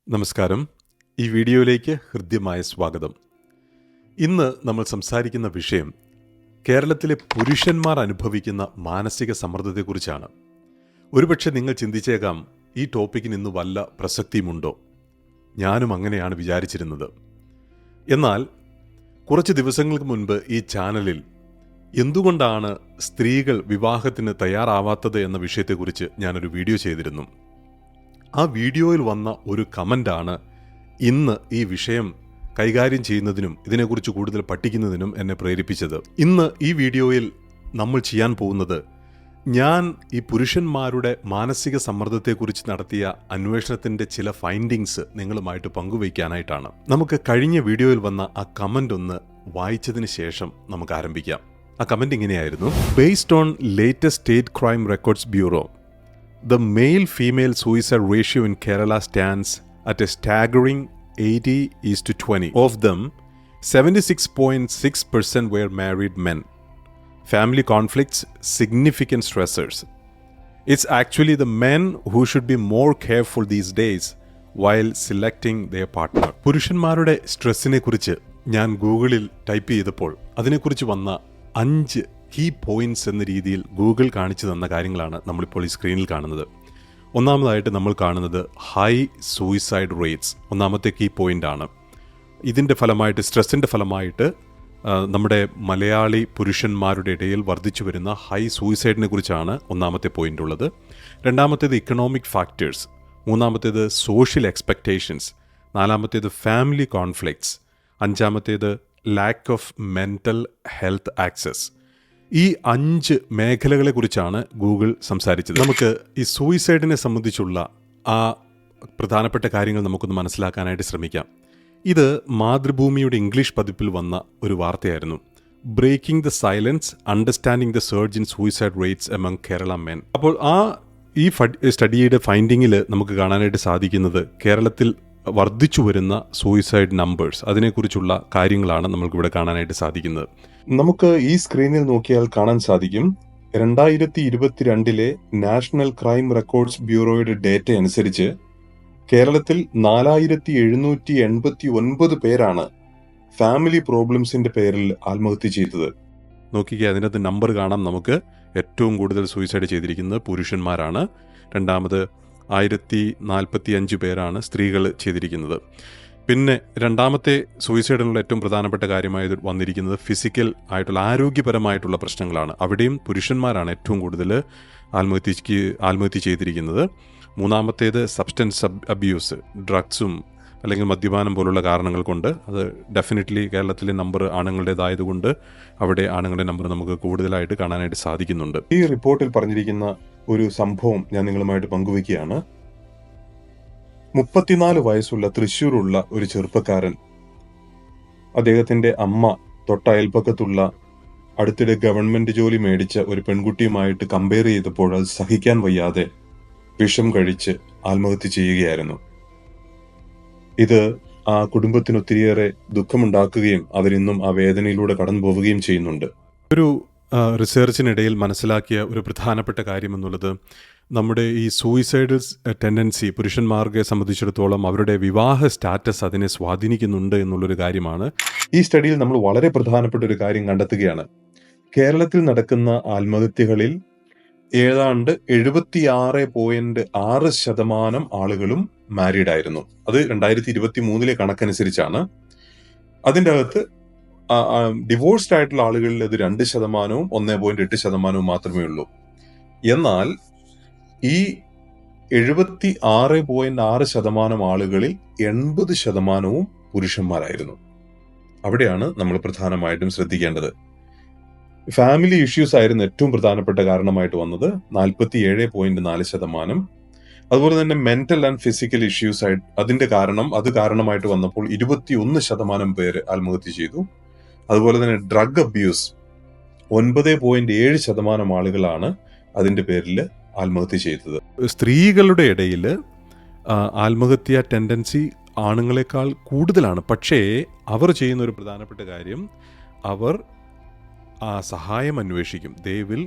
നമസ്കാരം. ഈ വീഡിയോയിലേക്ക് ഹൃദ്യമായ സ്വാഗതം. ഇന്ന് നമ്മൾ സംസാരിക്കുന്ന വിഷയം കേരളത്തിലെ പുരുഷന്മാർ അനുഭവിക്കുന്ന മാനസിക സമ്മർദ്ദത്തെക്കുറിച്ചാണ്. ഒരുപക്ഷെ നിങ്ങൾ ചിന്തിച്ചേക്കാം, ഈ ടോപ്പിക്കിന് ഇന്ന് വല്ല പ്രസക്തിയുമുണ്ടോ? ഞാനും അങ്ങനെയാണ് വിചാരിച്ചിരുന്നത്. എന്നാൽ കുറച്ച് ദിവസങ്ങൾക്ക് മുൻപ് ഈ ചാനലിൽ എന്തുകൊണ്ടാണ് സ്ത്രീകൾ വിവാഹത്തിന് തയ്യാറാവാത്തത് എന്ന വിഷയത്തെക്കുറിച്ച് ഞാനൊരു വീഡിയോ ചെയ്തിരുന്നു. ആ വീഡിയോയിൽ വന്ന ഒരു കമൻ്റാണ് ഇന്ന് ഈ വിഷയം കൈകാര്യം ചെയ്യുന്നതിനും ഇതിനെക്കുറിച്ച് കൂടുതൽ പഠിക്കുന്നതിനും എന്നെ പ്രേരിപ്പിച്ചത്. ഇന്ന് ഈ വീഡിയോയിൽ നമ്മൾ ചെയ്യാൻ പോകുന്നത്, ഞാൻ ഈ പുരുഷന്മാരുടെ മാനസിക സമ്മർദ്ദത്തെക്കുറിച്ച് നടത്തിയ അന്വേഷണത്തിൻ്റെ ചില ഫൈൻഡിങ്സ് നിങ്ങളുമായിട്ട് പങ്കുവയ്ക്കാനായിട്ടാണ്. നമുക്ക് കഴിഞ്ഞ വീഡിയോയിൽ വന്ന ആ കമൻ്റ് ഒന്ന് വായിച്ചതിന് ശേഷം നമുക്ക് ആരംഭിക്കാം. ആ കമൻ്റ് ഇങ്ങനെയായിരുന്നു: based on latest state crime records bureau, the male-female suicide ratio in Kerala stands at a staggering 80:20. Of them, 76.6% were married men. Family conflicts, significant stressors. It's actually the men who should be more careful these days while selecting their partner. പുരുഷന്മാരുടെ സ്ട്രെസ്സിനെ കുറിച്ച് ഞാൻ ഗൂഗിളിൽ type ചെയ്തപ്പോൾ അതിനെക്കുറിച്ച് വന്ന 5 key points എന്ന രീതിയിൽ Google കാണിച്ചു തന്ന കാര്യങ്ങളാണ് നമ്മളിപ്പോൾ ഈ സ്ക്രീനിൽ കാണുന്നത്. ഒന്നാമതായിട്ട് നമ്മൾ കാണുന്നത് ഹൈ സൂയിസൈഡ് റേറ്റ്സ് ഒന്നാമത്തെ കീ പോയിൻ്റാണ്. ഇതിൻ്റെ ഫലമായിട്ട്, സ്ട്രെസ്സിൻ്റെ ഫലമായിട്ട് നമ്മുടെ മലയാളി പുരുഷന്മാരുടെ ഇടയിൽ വർദ്ധിച്ചു വരുന്ന ഹൈ സൂയിസൈഡിനെ കുറിച്ചാണ് ഒന്നാമത്തെ പോയിൻ്റ് ഉള്ളത്. രണ്ടാമത്തേത് ഇക്കണോമിക് ഫാക്ടേഴ്സ്, മൂന്നാമത്തേത് സോഷ്യൽ എക്സ്പെക്റ്റേഷൻസ്, നാലാമത്തേത് ഫാമിലി കോൺഫ്ലിക്ട്സ്, അഞ്ചാമത്തേത് lack of mental health access. ഈ 5 മേഖലകളെക്കുറിച്ചാണ് ഗൂഗിൾ സംസാരിച്ചത്. നമുക്ക് ഈ സൂയിസൈഡിനെ സംബന്ധിച്ചുള്ള ആ പ്രധാനപ്പെട്ട കാര്യങ്ങൾ നമുക്കൊന്ന് മനസ്സിലാക്കാനായിട്ട് ശ്രമിക്കാം. ഇത് മാതൃഭൂമിയുടെ ഇംഗ്ലീഷ് പതിപ്പിൽ വന്ന ഒരു വാർത്തയായിരുന്നു. Breaking the silence, understanding the surge in suicide rates among Kerala men. അപ്പോൾ ഈ സ്റ്റഡിയുടെ ഫൈൻഡിങ്ങിൽ നമുക്ക് കാണാനായിട്ട് സാധിക്കുന്നത് കേരളത്തിൽ വർദ്ധിച്ചു വരുന്ന സൂയിസൈഡ് നമ്പേഴ്സ്, അതിനെക്കുറിച്ചുള്ള കാര്യങ്ങളാണ് നമുക്കിവിടെ കാണാനായിട്ട് സാധിക്കുന്നത്. നമുക്ക് ഈ സ്ക്രീനിൽ നോക്കിയാൽ കാണാൻ സാധിക്കും, 2022 നാഷണൽ ക്രൈം റെക്കോർഡ്സ് ബ്യൂറോയുടെ ഡേറ്റ അനുസരിച്ച് കേരളത്തിൽ 4789 പേരാണ് ഫാമിലി പ്രോബ്ലംസിന്റെ പേരിൽ ആത്മഹത്യ ചെയ്തത്. നോക്കിക്കേ, അതിനകത്ത് നമ്പർ കാണാം. നമുക്ക് ഏറ്റവും കൂടുതൽ സൂയിസൈഡ് ചെയ്തിരിക്കുന്നത് പുരുഷന്മാരാണ്. രണ്ടാമത് 1045 പേരാണ് സ്ത്രീകൾ ചെയ്തിരിക്കുന്നത്. പിന്നെ രണ്ടാമത്തെ സൂയിസൈഡിനുള്ള ഏറ്റവും പ്രധാനപ്പെട്ട കാര്യമായി വന്നിരിക്കുന്നത് ഫിസിക്കൽ ആയിട്ടുള്ള, ആരോഗ്യപരമായിട്ടുള്ള പ്രശ്നങ്ങളാണ്. അവിടെയും പുരുഷന്മാരാണ് ഏറ്റവും കൂടുതൽ ആത്മഹത്യ ചെയ്തിരിക്കുന്നത്. മൂന്നാമത്തേത് സബ്സ്റ്റൻസ് അബ്യൂസ്, ഡ്രഗ്സും അല്ലെങ്കിൽ മദ്യപാനം പോലുള്ള കാരണങ്ങൾ കൊണ്ട്. അത് ഡെഫിനറ്റ്ലി കേരളത്തിലെ നമ്പർ ആണുങ്ങളുടേതായതുകൊണ്ട് അവിടെ ആണുങ്ങളുടെ നമ്പർ നമുക്ക് കൂടുതലായിട്ട് കാണാനായിട്ട് സാധിക്കുന്നുണ്ട്. ഈ റിപ്പോർട്ടിൽ പറഞ്ഞിരിക്കുന്ന ഒരു സംഭവം ഞാൻ നിങ്ങളുമായിട്ട് പങ്കുവയ്ക്കുകയാണ്. 34 വയസ്സുള്ള തൃശ്ശൂരുള്ള ഒരു ചെറുപ്പക്കാരൻ അദ്ദേഹത്തിന്റെ അമ്മ തൊട്ടയൽപ്പക്കത്തുള്ള അടുത്തിടെ ഗവൺമെന്റ് ജോലി മേടിച്ച ഒരു പെൺകുട്ടിയുമായിട്ട് കമ്പയർ ചെയ്തപ്പോൾ അത് സഹിക്കാൻ വയ്യാതെ വിഷം കഴിച്ച് ആത്മഹത്യ ചെയ്യുകയായിരുന്നു. ഇത് ആ കുടുംബത്തിന് ഒത്തിരിയേറെ ദുഃഖമുണ്ടാക്കുകയും അവരിന്നും ആ വേദനയിലൂടെ കടന്നു പോവുകയും ചെയ്യുന്നുണ്ട്. ഒരു റിസർച്ചിനിടയിൽ മനസ്സിലാക്കിയ ഒരു പ്രധാനപ്പെട്ട കാര്യം എന്നുള്ളത്, നമ്മുടെ ഈ സൂയിസൈഡൽ ടെൻഡൻസി പുരുഷന്മാരെ സംബന്ധിച്ചിടത്തോളം അവരുടെ വിവാഹ സ്റ്റാറ്റസ് അതിനെ സ്വാധീനിക്കുന്നുണ്ട് എന്നുള്ളൊരു കാര്യമാണ്. ഈ സ്റ്റഡിയിൽ നമ്മൾ വളരെ പ്രധാനപ്പെട്ട ഒരു കാര്യം കണ്ടെത്തുകയാണ്. കേരളത്തിൽ നടക്കുന്ന ആത്മഹത്യകളിൽ ഏതാണ്ട് 76.6% ആളുകളും മാരീഡ് ആയിരുന്നു. അത് 2023 കണക്കനുസരിച്ചാണ്. അതിൻ്റെ അകത്ത് ഡിവോഴ്സ്ഡ് ആയിട്ടുള്ള ആളുകളിൽ അത് 2%, 1.8% മാത്രമേ ഉള്ളൂ. എന്നാൽ ഈ 76.6% ആളുകളിൽ 80% പുരുഷന്മാരായിരുന്നു. അവിടെയാണ് നമ്മൾ പ്രധാനമായിട്ടും ശ്രദ്ധിക്കേണ്ടത്. ഫാമിലി ഇഷ്യൂസ് ആയിരുന്നു ഏറ്റവും പ്രധാനപ്പെട്ട കാരണമായിട്ട് വന്നത്, 47.4%. അതുപോലെ തന്നെ മെന്റൽ ആൻഡ് ഫിസിക്കൽ ഇഷ്യൂസ് ആയിട്ട് അത് കാരണമായിട്ട് വന്നപ്പോൾ 21% പേര് ആത്മഹത്യ ചെയ്തു. അതുപോലെ തന്നെ ഡ്രഗ് അബ്യൂസ് 9.7% ആളുകളാണ് അതിന്റെ പേരിൽ ആത്മഹത്യ ചെയ്തത്. സ്ത്രീകളുടെ ഇടയിൽ ആത്മഹത്യ ടെൻഡൻസി ആണുങ്ങളെക്കാൾ കൂടുതലാണ്. പക്ഷേ അവർ ചെയ്യുന്ന ഒരു പ്രധാനപ്പെട്ട കാര്യം, അവർ സഹായം അന്വേഷിക്കും. They will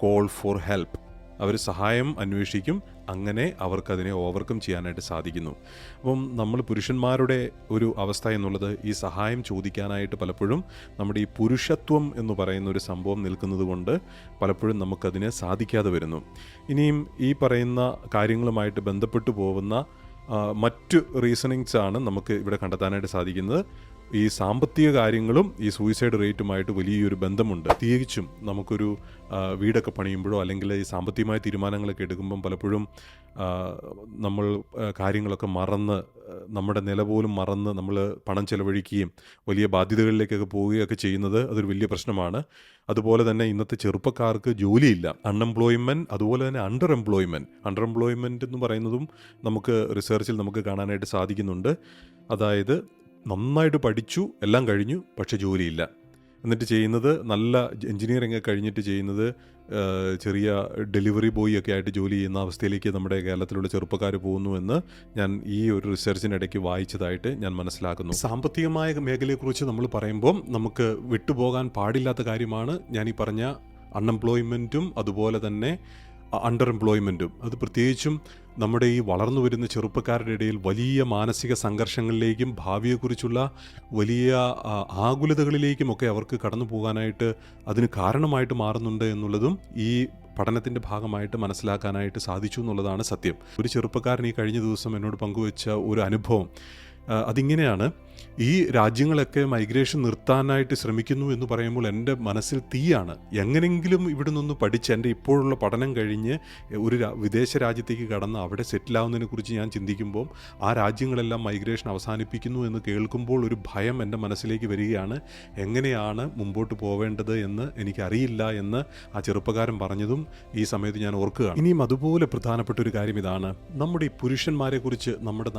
call for help. അവർ സഹായം അന്വേഷിക്കും, അങ്ങനെ അവർക്കതിനെ ഓവർകം ചെയ്യാനായിട്ട് സാധിക്കുന്നു. അപ്പം നമ്മൾ പുരുഷന്മാരുടെ ഒരു അവസ്ഥ എന്നുള്ളത് ഈ സഹായം ചോദിക്കാനായിട്ട് പലപ്പോഴും നമ്മുടെ ഈ പുരുഷത്വം എന്ന് പറയുന്ന ഒരു സംഭവം നിൽക്കുന്നത് കൊണ്ട് പലപ്പോഴും നമുക്കതിന് സാധിക്കാതെ വരുന്നു. ഇനിയും ഈ പറയുന്ന കാര്യങ്ങളുമായിട്ട് ബന്ധപ്പെട്ടു പോകുന്ന മറ്റു റീസണിങ്സ് ആണ് നമുക്ക് ഇവിടെ കണ്ടെത്താനായിട്ട് സാധിക്കുന്നത്. ഈ സാമ്പത്തിക കാര്യങ്ങളും ഈ സൂയിസൈഡ് റേറ്റുമായിട്ട് വലിയൊരു ബന്ധമുണ്ട്. പ്രത്യേകിച്ചും നമുക്കൊരു വീടൊക്കെ പണിയുമ്പോഴോ അല്ലെങ്കിൽ ഈ സാമ്പത്തികമായ തീരുമാനങ്ങളൊക്കെ എടുക്കുമ്പം പലപ്പോഴും നമ്മൾ കാര്യങ്ങളൊക്കെ മറന്ന്, നമ്മുടെ നില പോലും മറന്ന് നമ്മൾ പണം ചെലവഴിക്കുകയും വലിയ ബാധ്യതകളിലേക്കൊക്കെ പോവുകയൊക്കെ ചെയ്യുന്നത് അതൊരു വലിയ പ്രശ്നമാണ്. അതുപോലെ തന്നെ ഇന്നത്തെ ചെറുപ്പക്കാർക്ക് ജോലിയില്ല, അൺഎംപ്ലോയ്മെൻറ്റ്, അതുപോലെ തന്നെ അണ്ടർ എംപ്ലോയ്മെൻറ്റ് എന്ന് പറയുന്നതും നമുക്ക് റിസർച്ചിൽ നമുക്ക് കാണാനായിട്ട് സാധിക്കുന്നുണ്ട്. അതായത് നന്നായിട്ട് പഠിച്ചു, എല്ലാം കഴിഞ്ഞു, പക്ഷേ ജോലിയില്ല. എന്നിട്ട് ചെയ്യുന്നത് നല്ല എൻജിനീയറിംഗ് കഴിഞ്ഞിട്ട് ചെയ്യുന്നത് ചെറിയ ഡെലിവറി ബോയ് ഒക്കെ ആയിട്ട് ജോലി ചെയ്യുന്ന അവസ്ഥയിലേക്ക് നമ്മുടെ കേരളത്തിലുള്ള ചെറുപ്പക്കാർ പോകുന്നു എന്ന് ഞാൻ ഈ ഒരു റിസർച്ചിനിടയ്ക്ക് വായിച്ചതായിട്ട് ഞാൻ മനസ്സിലാക്കുന്നു. സാമ്പത്തികമായ മേഖലയെക്കുറിച്ച് നമ്മൾ പറയുമ്പോൾ നമുക്ക് വിട്ടുപോകാൻ പാടില്ലാത്ത കാര്യമാണ് ഞാൻ ഈ പറഞ്ഞ അൺഎംപ്ലോയ്മെൻറ്റും അതുപോലെ തന്നെ അണ്ടർ എംപ്ലോയ്മെൻറ്റും. അത് പ്രത്യേകിച്ചും നമ്മുടെ ഈ വളർന്നു വരുന്ന ചെറുപ്പക്കാരുടെ ഇടയിൽ വലിയ മാനസിക സംഘർഷങ്ങളിലേക്കും ഭാവിയെക്കുറിച്ചുള്ള വലിയ ആകുലതകളിലേക്കുമൊക്കെ അവർക്ക് കടന്നു പോകാനായിട്ട് അതിന് കാരണമായിട്ട് മാറുന്നുണ്ട് എന്നുള്ളതും ഈ പഠനത്തിൻ്റെ ഭാഗമായിട്ട് മനസ്സിലാക്കാനായിട്ട് സാധിച്ചു എന്നുള്ളതാണ് സത്യം. ഒരു ചെറുപ്പക്കാരൻ ഈ കഴിഞ്ഞ ദിവസം എന്നോട് പങ്കുവെച്ച ഒരു അനുഭവം അതിങ്ങനെയാണ്. ഈ രാജ്യങ്ങളൊക്കെ മൈഗ്രേഷൻ നിർത്താനായിട്ട് ശ്രമിക്കുന്നു എന്ന് പറയുമ്പോൾ എൻ്റെ മനസ്സിൽ തീയാണ്. എങ്ങനെങ്കിലും ഇവിടെ നിന്ന് പഠിച്ച് എൻ്റെ ഇപ്പോഴുള്ള പഠനം കഴിഞ്ഞ് ഒരു വിദേശ രാജ്യത്തേക്ക് കടന്ന് അവിടെ സെറ്റിലാവുന്നതിനെ കുറിച്ച് ഞാൻ ചിന്തിക്കുമ്പോൾ ആ രാജ്യങ്ങളെല്ലാം മൈഗ്രേഷൻ അവസാനിപ്പിക്കുന്നു എന്ന് കേൾക്കുമ്പോൾ ഒരു ഭയം എൻ്റെ മനസ്സിലേക്ക് വരികയാണ്. എങ്ങനെയാണ് മുമ്പോട്ട് പോവേണ്ടത് എന്ന് എനിക്കറിയില്ല എന്ന് ആ ചെറുപ്പക്കാരൻ പറഞ്ഞതും ഈ സമയത്ത് ഞാൻ ഓർക്കുകയാണ്. ഇനിയും അതുപോലെ പ്രധാനപ്പെട്ട ഒരു കാര്യം ഇതാണ്. നമ്മുടെ ഈ പുരുഷന്മാരെ കുറിച്ച് നമ്മുടെ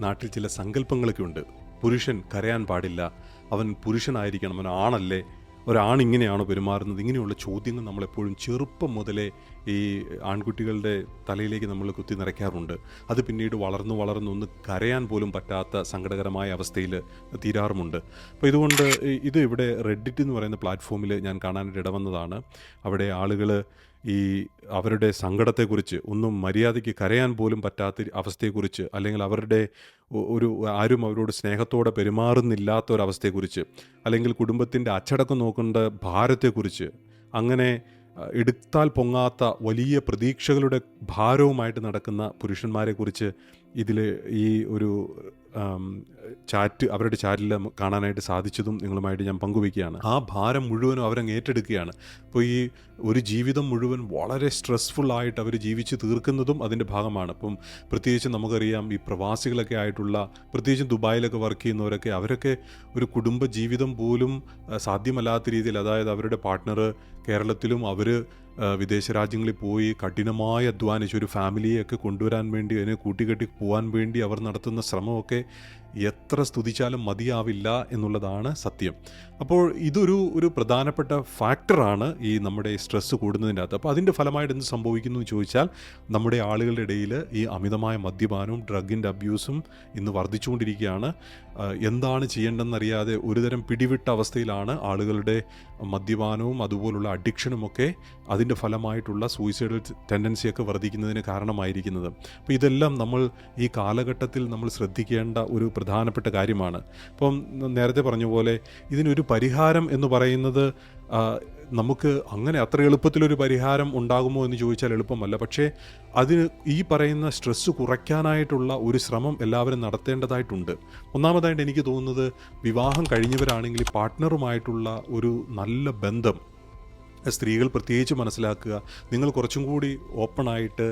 നാട്ടിൽ ചില സങ്കല്പങ്ങളൊക്കെ ഉണ്ട്. പുരുഷൻ കരയാൻ പാടില്ല, അവൻ പുരുഷനായിരിക്കണം, അവൻ ആണല്ലേ, ഒരാൺ ഇങ്ങനെയാണോ പെരുമാറുന്നത്, ഇങ്ങനെയുള്ള ചോദ്യങ്ങൾ നമ്മളെപ്പോഴും ചെറുപ്പം മുതലേ ഈ ആൺകുട്ടികളുടെ തലയിലേക്ക് നമ്മൾ കുത്തി നിറയ്ക്കാറുണ്ട്. അത് പിന്നീട് വളർന്ന് ഒന്ന് കരയാൻ പോലും പറ്റാത്ത സങ്കടകരമായ അവസ്ഥയിൽ തീരാറുമുണ്ട്. അപ്പോൾ ഇതുകൊണ്ട് ഇത് ഇവിടെ റെഡിറ്റ് എന്ന് പറയുന്ന പ്ലാറ്റ്ഫോമിൽ ഞാൻ കാണാനായിട്ട് ഇടവന്നതാണ്. അവിടെ ആളുകൾ ഈ അവരുടെ സങ്കടത്തെക്കുറിച്ച്, ഒന്നും മര്യാദയ്ക്ക് കരയാൻ പോലും പറ്റാത്ത അവസ്ഥയെക്കുറിച്ച്, അല്ലെങ്കിൽ അവരുടെ ആരും അവരോട് സ്നേഹത്തോടെ പെരുമാറുന്നില്ലാത്ത ഒരവസ്ഥയെക്കുറിച്ച്, അല്ലെങ്കിൽ കുടുംബത്തിൻ്റെ അച്ചടക്കം നോക്കേണ്ട ഭാരത്തെക്കുറിച്ച്, അങ്ങനെ എടുത്താൽ പൊങ്ങാത്ത വലിയ പ്രതീക്ഷകളുടെ ഭാരവുമായിട്ട് നടക്കുന്ന പുരുഷന്മാരെക്കുറിച്ച് ഇതിൽ ഈ ഒരു അവരുടെ ചാറ്റിൽ കാണാനായിട്ട് സാധിച്ചതും നിങ്ങളുമായിട്ട് ഞാൻ പങ്കുവയ്ക്കുകയാണ്. ആ ഭാരം മുഴുവനും അവരങ്ങ് ഏറ്റെടുക്കുകയാണ്. അപ്പോൾ ഈ ഒരു ജീവിതം മുഴുവൻ വളരെ സ്ട്രെസ്ഫുള്ളായിട്ട് അവർ ജീവിച്ച് തീർക്കുന്നതും അതിൻ്റെ ഭാഗമാണ്. അപ്പം പ്രത്യേകിച്ച് നമുക്കറിയാം ഈ പ്രവാസികളൊക്കെ ആയിട്ടുള്ള, പ്രത്യേകിച്ചും ദുബായിലൊക്കെ വർക്ക് ചെയ്യുന്നവരൊക്കെ, അവരൊക്കെ ഒരു കുടുംബ ജീവിതം പോലും സാധ്യമല്ലാത്ത രീതിയിൽ, അതായത് അവരുടെ പാർട്ട്ണർ കേരളത്തിലും അവർ വിദേശ രാജ്യങ്ങളിൽ പോയി കഠിനമായി അധ്വാനിച്ച് ഒരു ഫാമിലിയൊക്കെ കൊണ്ടുവരാൻ വേണ്ടി, അതിനെ കൂട്ടിക്കെട്ടി പോകാൻ വേണ്ടി അവർ നടത്തുന്ന ശ്രമമൊക്കെ എത്ര സ്തുതിച്ചാലും മതിയാവില്ല എന്നുള്ളതാണ് സത്യം. അപ്പോൾ ഇതൊരു പ്രധാനപ്പെട്ട ഫാക്ടറാണ് ഈ നമ്മുടെ സ്ട്രെസ്സ് കൂടുന്നതിൻ്റെ അകത്ത്. അപ്പോൾ അതിൻ്റെ ഫലമായിട്ട് എന്ത് സംഭവിക്കുന്നു എന്ന് ചോദിച്ചാൽ, നമ്മുടെ ആളുകളുടെ ഇടയിൽ ഈ അമിതമായ മദ്യപാനവും ഡ്രഗിൻ്റെ അബ്യൂസും ഇന്ന് വർദ്ധിച്ചുകൊണ്ടിരിക്കുകയാണ്. എന്താണ് ചെയ്യേണ്ടതെന്നറിയാതെ ഒരുതരം പിടിവിട്ട അവസ്ഥയിലാണ് ആളുകളുടെ മദ്യപാനവും അതുപോലുള്ള അഡിക്ഷനുമൊക്കെ അതിൻ്റെ ഫലമായിട്ടുള്ള സൂയിസൈഡൽ ടെൻഡൻസിയൊക്കെ വർദ്ധിക്കുന്നതിന് കാരണമായിരിക്കുന്നത്. അപ്പോൾ ഇതെല്ലാം നമ്മൾ ഈ കാലഘട്ടത്തിൽ നമ്മൾ ശ്രദ്ധിക്കേണ്ട ഒരു പ്രധാനപ്പെട്ട കാര്യമാണ്. അപ്പം നേരത്തെ പറഞ്ഞ പോലെ ഇതിനൊരു പരിഹാരം എന്ന് പറയുന്നത് നമുക്ക് അങ്ങനെ അത്ര എളുപ്പത്തിലൊരു പരിഹാരം ഉണ്ടാകുമോ എന്ന് ചോദിച്ചാൽ എളുപ്പമല്ല. പക്ഷേ അതിന് ഈ പറയുന്ന സ്ട്രെസ്സ് കുറയ്ക്കാനായിട്ടുള്ള ഒരു ശ്രമം എല്ലാവരും നടത്തേണ്ടതായിട്ടുണ്ട്. ഒന്നാമതായിട്ട് എനിക്ക് തോന്നുന്നത്, വിവാഹം കഴിഞ്ഞവരാണെങ്കിൽ പാർട്ട്ണറുമായിട്ടുള്ള ഒരു നല്ല ബന്ധം സ്ത്രീകൾ പ്രത്യേകിച്ച് മനസ്സിലാക്കുക. നിങ്ങൾ കുറച്ചും കൂടി ഓപ്പണായിട്ട്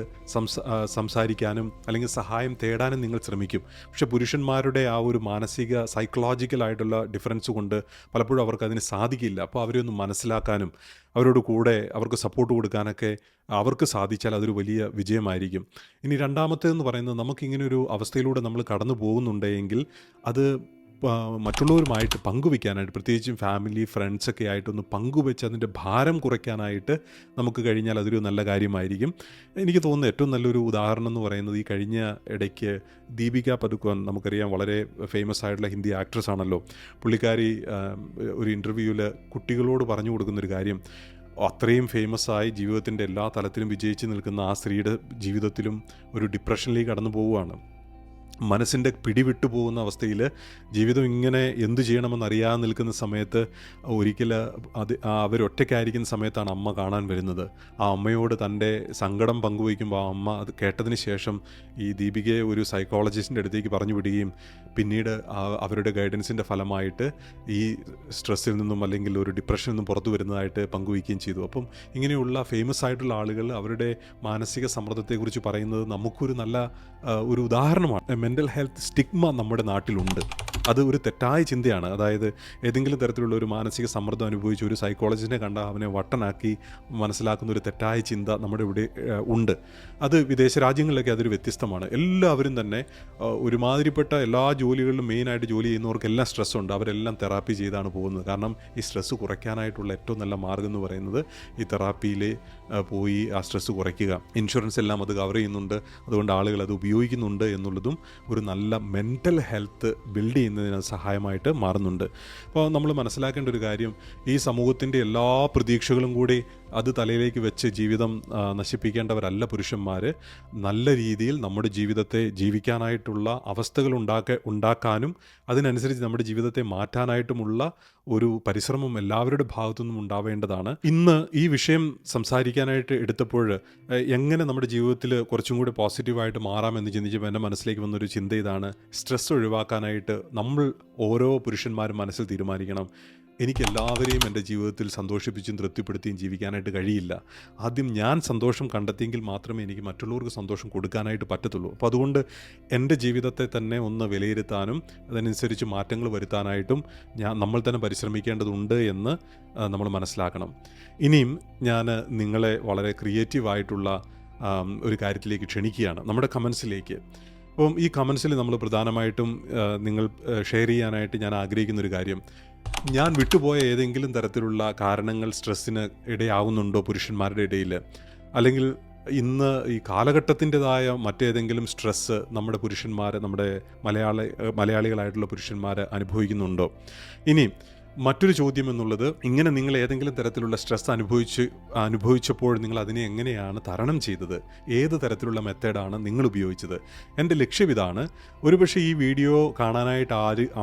സംസാരിക്കാനും അല്ലെങ്കിൽ സഹായം തേടാനും നിങ്ങൾ ശ്രമിക്കും. പക്ഷേ പുരുഷന്മാരുടെ ആ ഒരു മാനസിക സൈക്കോളജിക്കലായിട്ടുള്ള ഡിഫറൻസ് കൊണ്ട് പലപ്പോഴും അവർക്ക് അതിന് സാധിക്കില്ല. അപ്പോൾ അവരെ ഒന്ന് മനസ്സിലാക്കാനും അവരോട് കൂടെ അവർക്ക് സപ്പോർട്ട് കൊടുക്കാനൊക്കെ അവർക്ക് സാധിച്ചാൽ അതൊരു വലിയ വിജയമായിരിക്കും. ഇനി രണ്ടാമത്തേതെന്ന് പറയുന്നത്, നമുക്കിങ്ങനൊരു അവസ്ഥയിലൂടെ നമ്മൾ കടന്നു പോകുന്നുണ്ടെങ്കിൽ അത് മറ്റുള്ളവരുമായിട്ട് പങ്കുവയ്ക്കാനായിട്ട്, പ്രത്യേകിച്ചും ഫാമിലി ഫ്രണ്ട്സൊക്കെ ആയിട്ടൊന്ന് പങ്കുവെച്ച് അതിൻ്റെ ഭാരം കുറയ്ക്കാനായിട്ട് നമുക്ക് കഴിഞ്ഞാൽ അതൊരു നല്ല കാര്യമായിരിക്കും. എനിക്ക് തോന്നുന്ന ഏറ്റവും നല്ലൊരു ഉദാഹരണം എന്ന് പറയുന്നത്, ഈ കഴിഞ്ഞ ഇടയ്ക്ക് ദീപിക പദുക്കോൺ, നമുക്കറിയാം വളരെ ഫേമസ് ആയിട്ടുള്ള ഹിന്ദി ആക്ട്രസ് ആണല്ലോ. പുള്ളിക്കാരി ഒരു ഇൻ്റർവ്യൂവിൽ കുട്ടികളോട് പറഞ്ഞു കൊടുക്കുന്നൊരു കാര്യം, അത്രയും ഫേമസ് ആയി ജീവിതത്തിൻ്റെ എല്ലാ തലത്തിലും വിജയിച്ച് നിൽക്കുന്ന ആ സ്ത്രീയുടെ ജീവിതത്തിലും ഒരു ഡിപ്രഷനിലേക്ക് കടന്നു പോവുകയാണ്. മനസ്സിൻ്റെ പിടിവിട്ടു പോകുന്ന അവസ്ഥയിൽ ജീവിതം ഇങ്ങനെ എന്തു ചെയ്യണമെന്നറിയാതെ നിൽക്കുന്ന സമയത്ത് ഒരിക്കൽ അവരൊറ്റയ്ക്കായിരിക്കുന്ന സമയത്താണ് അമ്മ കാണാൻ വരുന്നത്. ആ അമ്മയോട് തൻ്റെ സങ്കടം പങ്കുവയ്ക്കുമ്പോൾ ആ അമ്മ അത് കേട്ടതിന് ശേഷം ഈ ദീപികയെ ഒരു സൈക്കോളജിസ്റ്റിൻ്റെ അടുത്തേക്ക് പറഞ്ഞു വിടുകയും പിന്നീട് അവരുടെ ഗൈഡൻസിൻ്റെ ഫലമായിട്ട് ഈ സ്ട്രെസ്സിൽ നിന്നും അല്ലെങ്കിൽ ഒരു ഡിപ്രഷനിൽ നിന്നും പുറത്തു വരുന്നതായിട്ട് പങ്കുവയ്ക്കുകയും ചെയ്തു. അപ്പം ഇങ്ങനെയുള്ള ഫേമസ് ആയിട്ടുള്ള ആളുകൾ അവരുടെ മാനസിക സമ്മർദ്ദത്തെക്കുറിച്ച് പറയുന്നത് നമുക്കൊരു നല്ല ഒരു ഉദാഹരണമാണ്. മെൻ്റൽ ഹെൽത്ത് സ്റ്റിഗ്മ നമ്മുടെ നാട്ടിലുണ്ട്. അത് ഒരു തെറ്റായ ചിന്തയാണ്. അതായത് ഏതെങ്കിലും തരത്തിലുള്ള ഒരു മാനസിക സമ്മർദ്ദം അനുഭവിച്ച് ഒരു സൈക്കോളജിസ്റ്റിനെ കണ്ട അവനെ വട്ടനാക്കി മനസ്സിലാക്കുന്ന ഒരു തെറ്റായ ചിന്ത നമ്മുടെ ഇവിടെ ഉണ്ട്. അത് വിദേശ രാജ്യങ്ങളിലൊക്കെ അതൊരു വ്യത്യസ്തമാണ്. എല്ലാവരും തന്നെ ഒരുമാതിരിപ്പെട്ട എല്ലാ ജോലികളിലും മെയിനായിട്ട് ജോലി ചെയ്യുന്നവർക്കെല്ലാം സ്ട്രെസ്സുണ്ട്. അവരെല്ലാം തെറാപ്പി ചെയ്താണ് പോകുന്നത്. കാരണം ഈ സ്ട്രെസ്സ് കുറയ്ക്കാനായിട്ടുള്ള ഏറ്റവും നല്ല മാർഗ്ഗം എന്ന് പറയുന്നത് ഈ തെറാപ്പിയിൽ പോയി ആ സ്ട്രെസ്സ് കുറയ്ക്കുക. ഇൻഷുറൻസ് എല്ലാം അത് കവർ ചെയ്യുന്നുണ്ട്. അതുകൊണ്ട് ആളുകൾ അത് ഉപയോഗിക്കുന്നുണ്ട് എന്നുള്ളതും ഒരു നല്ല മെൻ്റൽ ഹെൽത്ത് ബിൽഡ് ചെയ്യുന്നതിന് സഹായമായിട്ട് മാറുന്നുണ്ട്. അപ്പോൾ നമ്മൾ മനസ്സിലാക്കേണ്ട ഒരു കാര്യം, ഈ സമൂഹത്തിൻ്റെ എല്ലാ പ്രതീക്ഷകളും കൂടി അത് തലയിലേക്ക് വെച്ച് ജീവിതം നശിപ്പിക്കേണ്ടവരല്ല പുരുഷന്മാർ. നല്ല രീതിയിൽ നമ്മുടെ ജീവിതത്തെ ജീവിക്കാനായിട്ടുള്ള അവസ്ഥകൾ ഉണ്ടാക്കാനും അതിനനുസരിച്ച് നമ്മുടെ ജീവിതത്തെ മാറ്റാനായിട്ടുമുള്ള ഒരു പരിശ്രമം എല്ലാവരുടെ ഭാഗത്തുനിന്നും ഉണ്ടാവേണ്ടതാണ്. ഇന്ന് ഈ വിഷയം സംസാരിക്കാനായിട്ട് എടുത്തപ്പോൾ എങ്ങനെ നമ്മുടെ ജീവിതത്തിൽ കുറച്ചും കൂടി പോസിറ്റീവായിട്ട് മാറാമെന്ന് ചിന്തിച്ചപ്പോൾ എൻ്റെ മനസ്സിലേക്ക് വന്നൊരു ചിന്ത ഇതാണ്: സ്ട്രെസ് ഒഴിവാക്കാനായിട്ട് നമ്മൾ ഓരോ പുരുഷന്മാരും മനസ്സിൽ തീരുമാനിക്കണം, എനിക്ക് എല്ലാവരെയും എൻ്റെ ജീവിതത്തിൽ സന്തോഷിപ്പിച്ചും തൃപ്തിപ്പെടുത്തിയും ജീവിക്കാനായിട്ട് കഴിയില്ല. ആദ്യം ഞാൻ സന്തോഷം കണ്ടെത്തിയെങ്കിൽ മാത്രമേ എനിക്ക് മറ്റുള്ളവർക്ക് സന്തോഷം കൊടുക്കാനായിട്ട് പറ്റത്തുള്ളൂ. അപ്പോൾ അതുകൊണ്ട് എൻ്റെ ജീവിതത്തെ തന്നെ ഒന്ന് വിലയിരുത്താനും അതനുസരിച്ച് മാറ്റങ്ങൾ വരുത്താനായിട്ടും നമ്മൾ തന്നെ പരിശ്രമിക്കേണ്ടതുണ്ട് എന്ന് നമ്മൾ മനസ്സിലാക്കണം. ഇനിയും ഞാൻ നിങ്ങളെ വളരെ ക്രിയേറ്റീവായിട്ടുള്ള ഒരു കാര്യത്തിലേക്ക് ക്ഷണിക്കുകയാണ്, നമ്മുടെ കമൻസിലേക്ക്. അപ്പം ഈ കമൻസിൽ നമ്മൾ പ്രധാനമായിട്ടും നിങ്ങൾ ഷെയർ ചെയ്യാനായിട്ട് ഞാൻ ആഗ്രഹിക്കുന്നൊരു കാര്യം, ഞാൻ വിട്ടുപോയ ഏതെങ്കിലും തരത്തിലുള്ള കാരണങ്ങൾ സ്ട്രെസ്സിന് ഇടയാവുന്നുണ്ടോ പുരുഷന്മാരുടെ ഇടയിൽ? അല്ലെങ്കിൽ ഇന്ന് ഈ കാലഘട്ടത്തിൻ്റെതായ മറ്റേതെങ്കിലും സ്ട്രെസ്സ് നമ്മുടെ പുരുഷന്മാർ, നമ്മുടെ മലയാളികളായിട്ടുള്ള പുരുഷന്മാർ അനുഭവിക്കുന്നുണ്ടോ? ഇനി മറ്റൊരു ചോദ്യം എന്നുള്ളത്, ഇങ്ങനെ നിങ്ങൾ ഏതെങ്കിലും തരത്തിലുള്ള സ്ട്രെസ് അനുഭവിച്ചപ്പോൾ നിങ്ങൾ അതിനെ എങ്ങനെയാണ് തരണം ചെയ്തത്? ഏത് തരത്തിലുള്ള മെത്തേഡാണ് നിങ്ങൾ ഉപയോഗിച്ചത്? എൻ്റെ ലക്ഷ്യം ഇതാണ്. ഒരുപക്ഷെ ഈ വീഡിയോ കാണാനായിട്ട്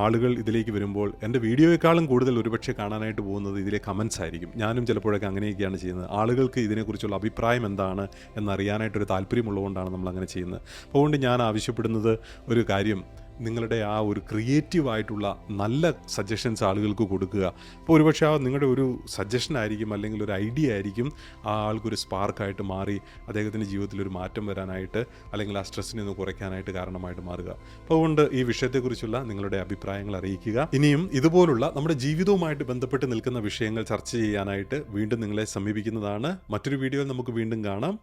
ആളുകൾ ഇതിലേക്ക് വരുമ്പോൾ എൻ്റെ വീഡിയോയെക്കാളും കൂടുതൽ ഒരുപക്ഷെ കാണാനായിട്ട് പോകുന്നത് ഇതിലെ കമൻസ് ആയിരിക്കും. ഞാനും ചിലപ്പോഴൊക്കെ അങ്ങനെയൊക്കെയാണ് ചെയ്യുന്നത്. ആളുകൾക്ക് ഇതിനെക്കുറിച്ചുള്ള അഭിപ്രായം എന്താണ് എന്നറിയാനായിട്ടൊരു താല്പര്യമുള്ളതുകൊണ്ടാണ് നമ്മൾ അങ്ങനെ ചെയ്യുന്നത്. അതുകൊണ്ട് ഞാൻ ആവശ്യപ്പെടുന്നത് ഒരു കാര്യം, നിങ്ങളുടെ ആ ഒരു ക്രിയേറ്റീവായിട്ടുള്ള നല്ല സജഷൻസ് ആളുകൾക്ക് കൊടുക്കുക. അപ്പോൾ ഒരുപക്ഷെ ആ നിങ്ങളുടെ ഒരു സജഷൻ ആയിരിക്കും അല്ലെങ്കിൽ ഒരു ഐഡിയ ആയിരിക്കും ആ ആൾക്കൊരു സ്പാർക്കായിട്ട് മാറി അദ്ദേഹത്തിൻ്റെ ജീവിതത്തിൽ ഒരു മാറ്റം വരാനായിട്ട് അല്ലെങ്കിൽ ആ സ്ട്രെസ്സിനെ ഒന്ന് കുറയ്ക്കാനായിട്ട് കാരണമായിട്ട് മാറുക. അപ്പോൾ അതുകൊണ്ട് ഈ വിഷയത്തെക്കുറിച്ചുള്ള നിങ്ങളുടെ അഭിപ്രായങ്ങൾ അറിയിക്കുക. ഇനിയും ഇതുപോലുള്ള നമ്മുടെ ജീവിതവുമായിട്ട് ബന്ധപ്പെട്ട് നിൽക്കുന്ന വിഷയങ്ങൾ ചർച്ച ചെയ്യാനായിട്ട് വീണ്ടും നിങ്ങളെ സമീപിക്കുന്നതാണ്. മറ്റൊരു വീഡിയോയിൽ നമുക്ക് വീണ്ടും കാണാം.